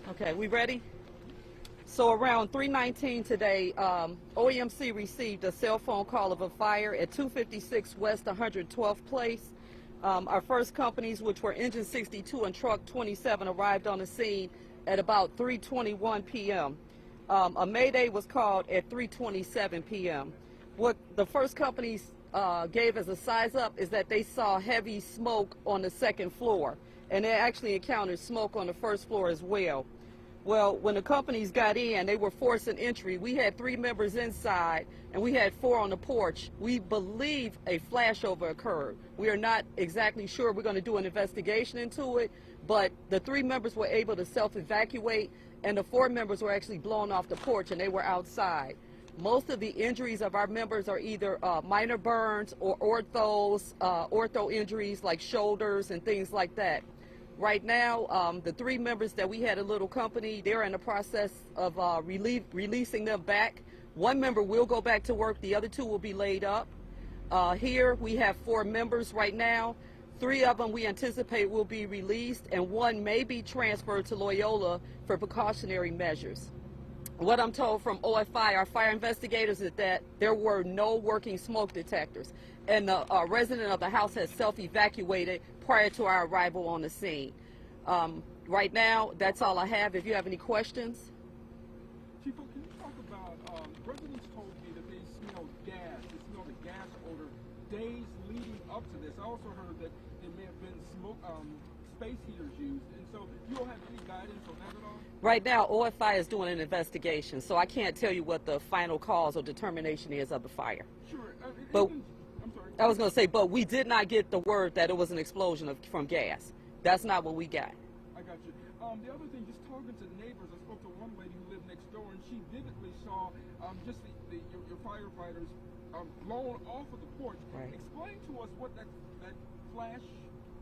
Okay, we ready? So around 3:19 today, OEMC received a cell phone call of a fire at 256 West 112th Place. Our first companies, which were Engine 62 and Truck 27, arrived on the scene at about 3:21 p.m. A mayday was called at 3:27 p.m. What the first companies gave as a size up is that they saw heavy smoke on the second floor, and they actually encountered smoke on the first floor as well. Well, when the companies got in, they were forcing entry. We had 3 members inside, and we had 4 on the porch. We believe a flashover occurred. We are not exactly sure. We're going to do an investigation into it, but the 3 members were able to self-evacuate, and the 4 members were actually blown off the porch, and they were outside. Most of the injuries of our members are either minor burns or ortho injuries like shoulders and things like that. Right now, the 3 members that we had a little company, they're in the process of releasing them back. 1 member will go back to work. The other 2 will be laid up. Here we have 4 members right now. 3 of them we anticipate will be released, and 1 may be transferred to Loyola for precautionary measures. What I'm told from OFI, our fire investigators, is that there were no working smoke detectors, and the resident of the house has self-evacuated prior to our arrival on the scene. Right now, that's all I have. If you have any questions. Chief, can you talk about, residents told me that they smelled gas, they smelled the gas odor days leading up to this. I also heard that there may have been smoke, space heaters used, and so you don't have any guidance on that at all? Right now, OFI is doing an investigation, so I can't tell you what the final cause or determination is of the fire. Sure. But I'm sorry. I was going to say, but we did not get the word that it was an explosion from gas. That's not what we got. I got you. The other thing, just talking to neighbors, I spoke to one lady who lived next door, and she vividly saw just your firefighters blown off of the porch. Right. Explain to us what that flash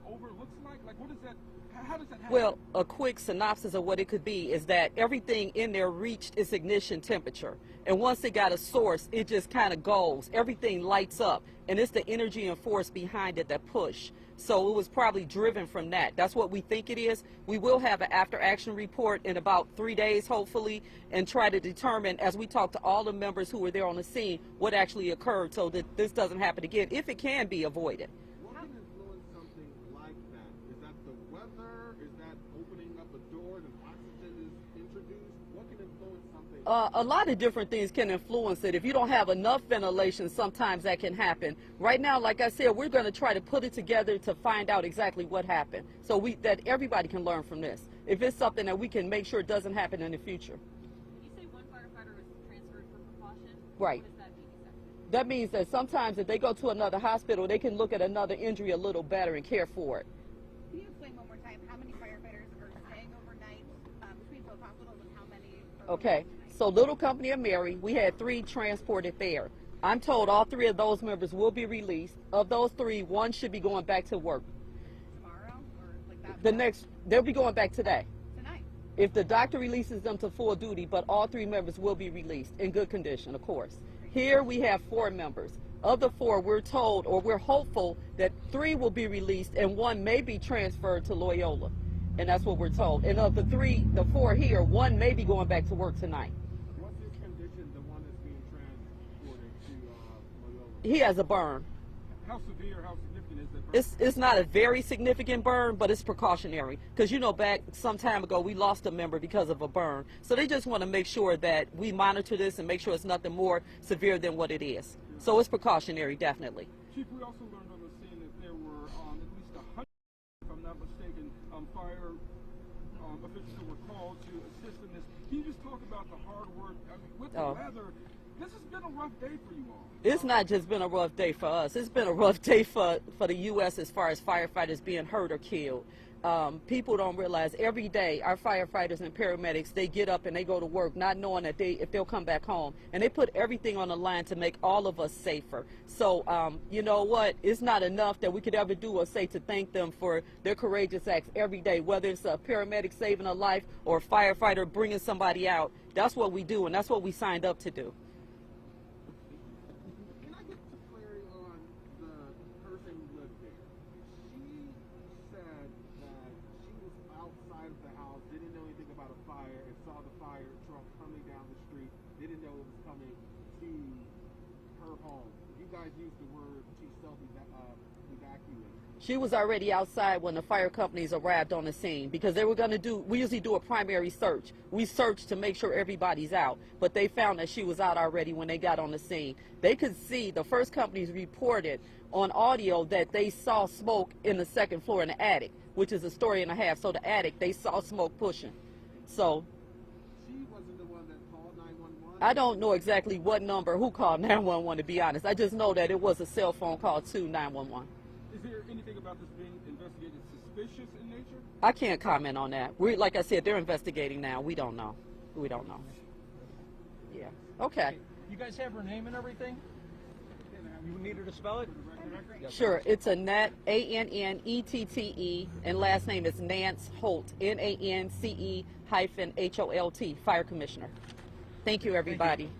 over looks like. Like, what is that? How does that happen? Well, a quick synopsis of what it could be is that everything in there reached its ignition temperature. And once it got a source, it just kind of goes. Everything lights up. And it's the energy and force behind it that push. So it was probably driven from that. That's what we think it is. We will have an after-action report in about 3 days, hopefully, and try to determine, as we talk to all the members who were there on the scene, what actually occurred so that this doesn't happen again, if it can be avoided. What can influence something like that? Is that the weather? Is that opening up a door and oxygen is introduced? What can influence something? A lot of different things can influence it. If you don't have enough ventilation, sometimes that can happen. Right now, like I said, we're going to try to put it together to find out exactly what happened, so that everybody can learn from this. If it's something that we can make sure it doesn't happen in the future. You say 1 firefighter was transferred for precaution? Right. What does that mean exactly? That means that sometimes if they go to another hospital, they can look at another injury a little better and care for it. Can you explain one more time how many firefighters are staying overnight between both hospitals and how many are Okay, so Little Company of Mary, we had 3 transported there. I'm told all 3 of those members will be released. Of those 3, 1 should be going back to work. tomorrow or like that? They'll be going back today. Tonight. If the doctor releases them to full duty, but all 3 members will be released in good condition, of course. Here we have 4 members. Of the 4, we're told, or we're hopeful, that 3 will be released and 1 may be transferred to Loyola. And that's what we're told. And of the 4 here, 1 may be going back to work tonight. What's his condition, the one that's being transported to Loyola? He has a burn. How severe, how significant is that? It's not a very significant burn, but it's precautionary. Because, you know, back some time ago, we lost a member because of a burn. So they just want to make sure that we monitor this and make sure it's nothing more severe than what it is. So it's precautionary, definitely. Chief, we also learned on the scene that there were at least 100, if I'm not mistaken, fire officials who were called to assist in this. Can you just talk about the hard work? I mean, with the weather, this has been a rough day for you all. It's not just been a rough day for us. It's been a rough day for the U.S. as far as firefighters being hurt or killed. People don't realize every day our firefighters and paramedics, they get up and they go to work not knowing that if they'll come back home. And they put everything on the line to make all of us safer. So, you know what? It's not enough that we could ever do or say to thank them for their courageous acts every day, whether it's a paramedic saving a life or a firefighter bringing somebody out. That's what we do, and that's what we signed up to do. Can I get some clarity on the person who lived there? She said that she was outside of the house, didn't know anything about a fire. guys use the word she self-evacuated? She was already outside when the fire companies arrived on the scene because they were going to do, we usually do a primary search. We search to make sure everybody's out, but they found that she was out already when they got on the scene. They could see, the first companies reported on audio that they saw smoke in the second floor in the attic, which is a story and a half. So the attic, they saw smoke pushing. So She wasn't the one that called 911? I don't know exactly what number, who called 911 to be honest. I just know that it was a cell phone call to 911. Is there anything about this being investigated suspicious in nature? I can't comment on that. We, like I said, they're investigating now. We don't know. We don't know. Yeah. Okay. You guys have her name and everything? You need her to spell it? Sure. It's Annette, Annette, and last name is Nance-Holt, Nance-Holt, Fire Commissioner. Thank you, everybody.